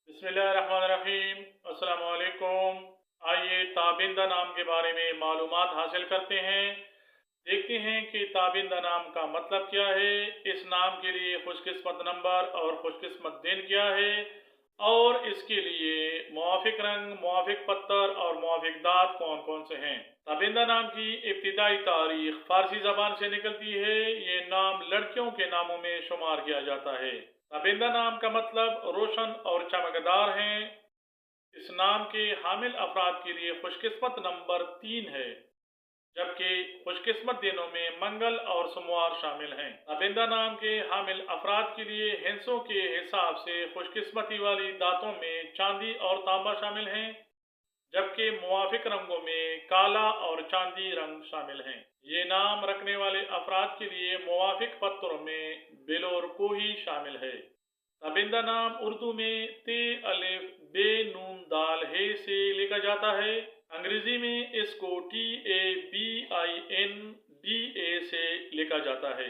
बिस्मिल्लाहिर्रहमानिर्रहीम। अस्सलाम वालेकुम। आइए ताबिंदा नाम के बारे में मालूमात हासिल करते हैं। देखते हैं कि ताबिंदा नाम का मतलब क्या है, इस नाम के लिए खुशकिस्मत नंबर और खुशकिस्मत दिन क्या है, और इसके लिए मुआफिक रंग, मुआफिक पत्थर और मुआफिक दांत कौन कौन से हैं। ताबिंदा नाम की इब्तिदाई तारीख फारसी ज़बान से निकलती है। ये नाम लड़कियों के नामों में शुमार किया जाता है। ताबिंदा नाम का मतलब रोशन और चमकदार हैं। इस नाम के हामिल अफराद के लिए खुशकिस्मत नंबर 3 है, जबकि खुशकिस्मत दिनों में मंगल और सोमवार शामिल हैं। ताबिंदा नाम के हामिल अफराद के लिए हिस्सों के हिसाब से खुशकिस्मती वाली दांतों में चांदी और तांबा शामिल हैं, जबकि मुवाफिक रंगों में काला और चांदी रंग शामिल हैं। ये नाम रखने वाले अफराद के लिए मुवाफिक पत्रों में बिल और कोही शामिल है। ताबिंदा नाम उर्दू में ते अलिफ बे नून दाल हे से लिखा जाता है। अंग्रेजी में इसको TABINDA से लिखा जाता है।